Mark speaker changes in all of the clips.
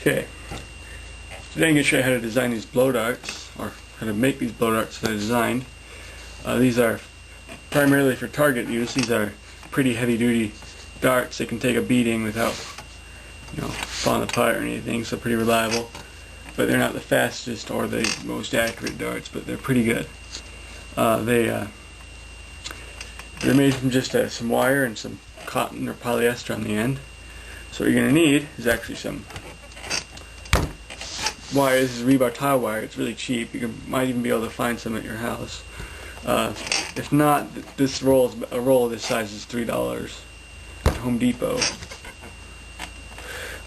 Speaker 1: Okay, today I'm going to show you how to design these blow darts, or how to make these blow darts that I designed. These are primarily for target use. These are pretty heavy duty darts. They can take a beating without, falling apart or anything, so pretty reliable. But they're not the fastest or the most accurate darts, but they're pretty good. They're made from just some wire and some cotton or polyester on the end. So what you're going to need is actually some wire. This is rebar tile wire. It's really cheap. You might even be able to find some at your house. If not, this a roll of this size is $3 at Home Depot.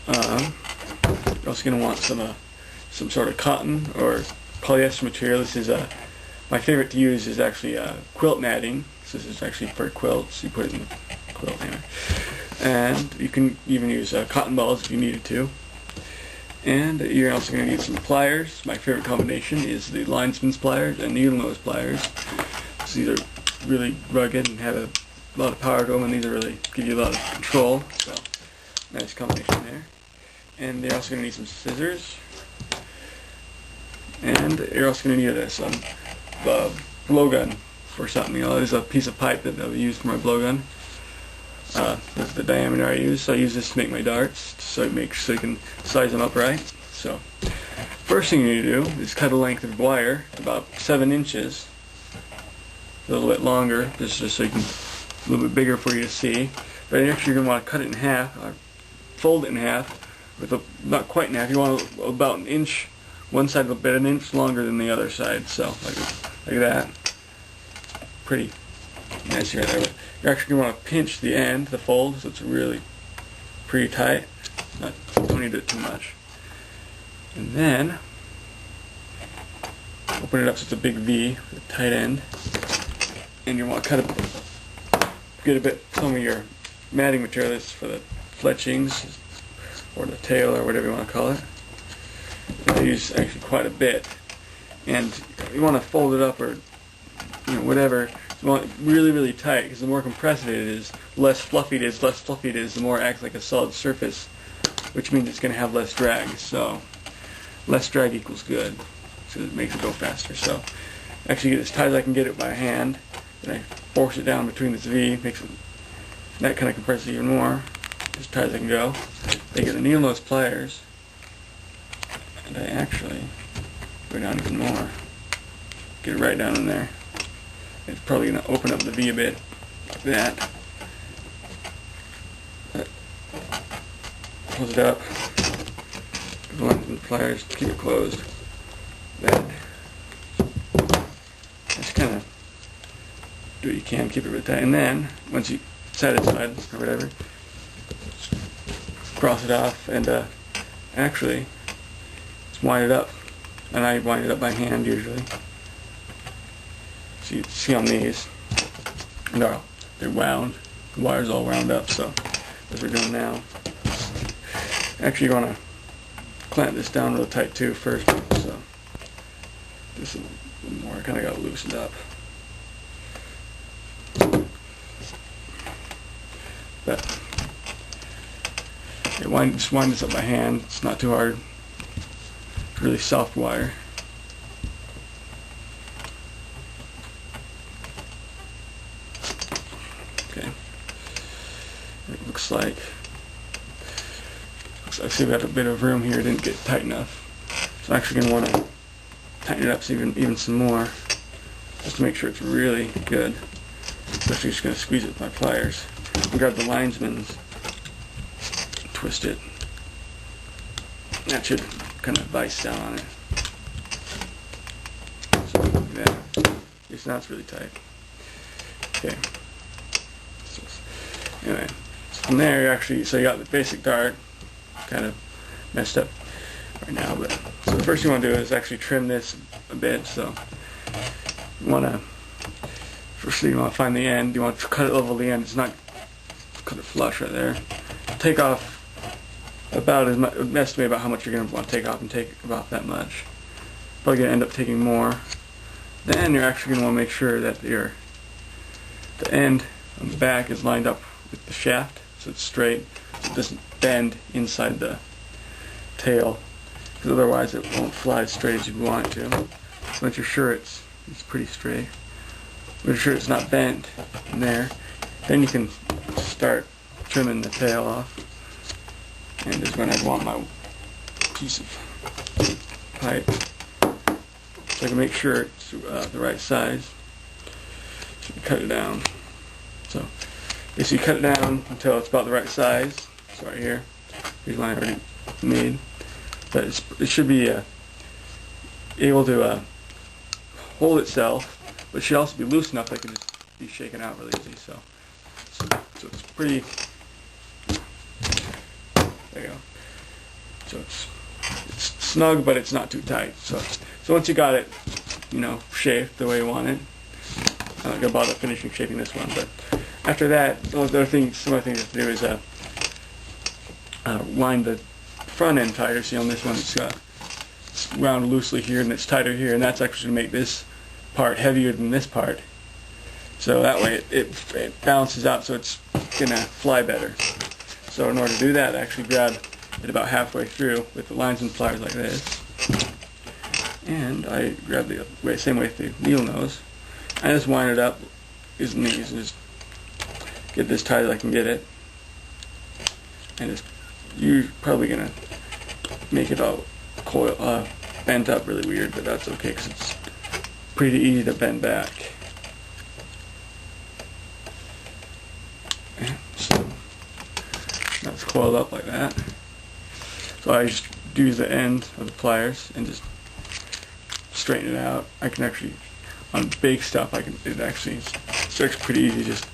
Speaker 1: You're also going to want some sort of cotton or polyester material. This is my favorite to use is actually quilt matting. So this is actually for quilts. You put it in the quilt anyway. And you can even use cotton balls if you needed to. And you're also going to need some pliers. My favorite combination is the linesman's pliers and needle nose pliers. So these are really rugged and have a lot of power to them, and these are really give you a lot of control. So nice combination there. And you're also going to need some scissors. And you're also going to need some blowgun for something. There's a piece of pipe that I've used for my blowgun. This is the diameter I use. So I use this to make my darts, so you can size them up right. So first thing you need to do is cut a length of wire about 7 inches, a little bit longer, just so you can a little bit bigger for you to see. But actually you're going to want to cut it in half, or fold it in half, not quite in half. You want about an inch. One side about an inch longer than the other side. So like that. Pretty nice right there. But you're actually going to want to pinch the end, the fold, so it's really pretty tight. Don't need to do it too much. And then open it up so it's a big V with a tight end. And you want to get some of your matting material. This is for the fletchings or the tail or whatever you want to call it. I use actually quite a bit. And you want to fold it up or whatever. You want it really, really tight, because the more compressed it is, less fluffy it is. Less fluffy it is, the more it acts like a solid surface, which means it's going to have less drag. So less drag equals good, so it makes it go faster. So actually get as tight as I can get it by hand, and I force it down between this V, that kind of compresses it even more, as tight as I can go. Then get the needle nose pliers, and I actually go down even more. Get it right down in there. It's probably going to open up the V a bit, like that. Close it up. Go on the pliers, keep it closed. That. Just kind of do what you can, keep it really tight. And then, once you're satisfied, or whatever, cross it off, and actually, just wind it up. And I wind it up by hand usually. So you see on these, they're wound. The wire's all wound up, so as we're doing now. Actually, you want to clamp this down real tight too first, so just a little more. I kind of got it loosened up. But just wind this up by hand. It's not too hard. It's really soft wire. Okay. It looks like I see we got a bit of room here. It didn't get tight enough. So I'm actually going to want to tighten it up even some more, just to make sure it's really good. Especially just going to squeeze it with my pliers. And grab the linesman's, twist it. That should kind of vise down on it. So like that. Yes, now it's really tight. Okay. Anyway, so from there you got the basic dart, kind of messed up right now, but so the first thing you want to do is actually trim this a bit. So you want to find the end. You want to cut it level the end. It's not cut it flush right there. Take off about as much. Estimate about how much you're going to want to take off, and take about that much. Probably going to end up taking more. Then you're actually going to want to make sure that the end on the back is lined up with the shaft, so it's straight, so it doesn't bend inside the tail, because otherwise it won't fly as straight as you want it to. So once you're sure it's pretty straight, once you're sure it's not bent in there, then you can start trimming the tail off. And this is when I'd want my piece of pipe, so I can make sure it's the right size. So you cut it down. So you cut it down until it's about the right size. So right here, here's one I already made. But it should be able to hold itself, but it should also be loose enough that it can just be shaken out really easy. So it's pretty. There you go. So it's snug, but it's not too tight. So once you got it, shaped the way you want it, I'm not gonna bother finishing shaping this one. But after that, some other things you have to do is line the front end tighter. See on this one, it's wound loosely here and it's tighter here, and that's actually going to make this part heavier than this part. So that way it balances out, so it's gonna fly better. So in order to do that, I actually grab it about halfway through with the lines and pliers like this, and I grab the same way with the needle nose. I just wind it up using these and just get this tight as I can get it, and you're probably gonna make it all bent up really weird, but that's okay because it's pretty easy to bend back. So that's coiled up like that. So I just use the end of the pliers and just straighten it out. I can actually, on big stuff, it actually starts pretty easy. Just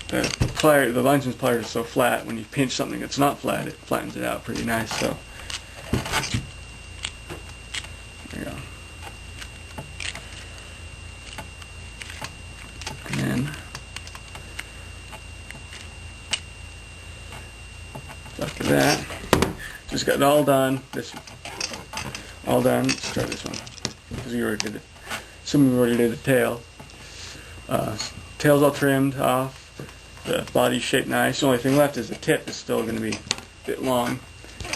Speaker 1: the linesman's pliers are so flat, when you pinch something that's not flat, it flattens it out pretty nice. So there you go. And then after that, just got it all done. All done. Let's try this one because we already did it. Assuming we already did the tail. Tail's all trimmed off. The body's shaped nice. The only thing left is the tip is still going to be a bit long.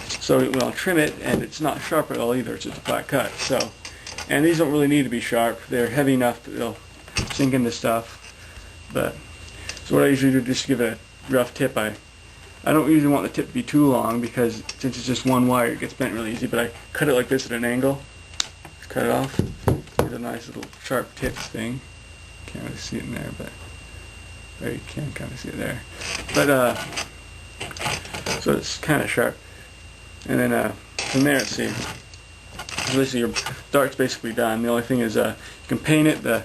Speaker 1: So we'll trim it, and it's not sharp at all either. It's just a flat cut. So, and these don't really need to be sharp. They're heavy enough that they'll sink into stuff. But so what I usually do is just give it a rough tip. I don't usually want the tip to be too long because since it's just one wire, it gets bent really easy. But I cut it like this at an angle. Cut it off. Get a nice little sharp tip thing. Can't really see it in there, but there you can kind of see it there. But so it's kind of sharp. And then from there, let's see. So your dart's basically done. The only thing is you can paint it. The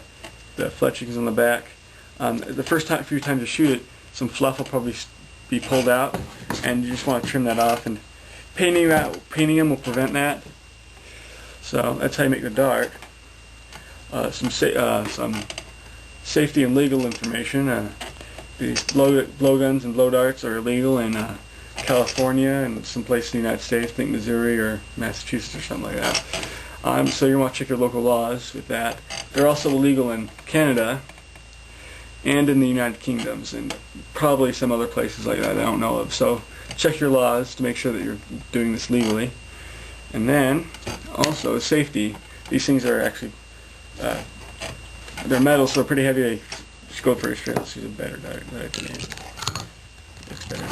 Speaker 1: fletchings on the back. The first few times you shoot it, some fluff will probably be pulled out, and you just want to trim that off. And painting them will prevent that. So that's how you make the dart. Some safety and legal information. These blowguns and blowdarts are illegal in California and some place in the United States, I think Missouri or Massachusetts or something like that. So you want to check your local laws with that. They're also illegal in Canada and in the United Kingdoms and probably some other places like that I don't know of. So check your laws to make sure that you're doing this legally. And then also safety. These things are actually they're metal, so they're pretty heavy. They just go pretty straight. Let's use a better dart that I can use. Looks better.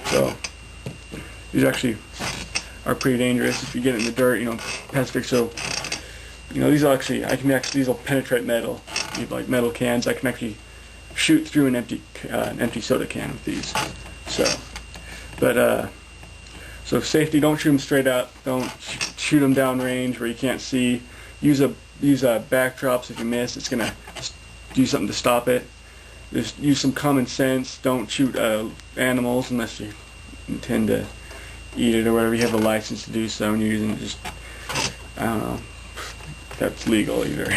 Speaker 1: So these actually are pretty dangerous if you get in the dirt. Pacific. So these will actually these will penetrate metal. You have like metal cans. I can actually shoot through an empty soda can with these. So safety. Don't shoot them straight up. Don't shoot them down range where you can't see. Use backdrops if you miss. It's gonna do something to stop it. Just use some common sense. Don't shoot animals unless you intend to eat it or whatever. You have a license to do so, and you're using it just, I don't know, that's legal either.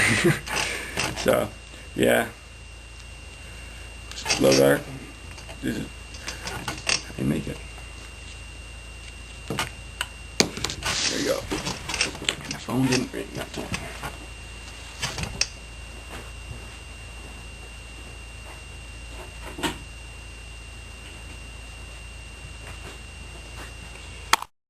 Speaker 1: So yeah, just blow dart. This is how you make it. There you go. My phone didn't ring that time.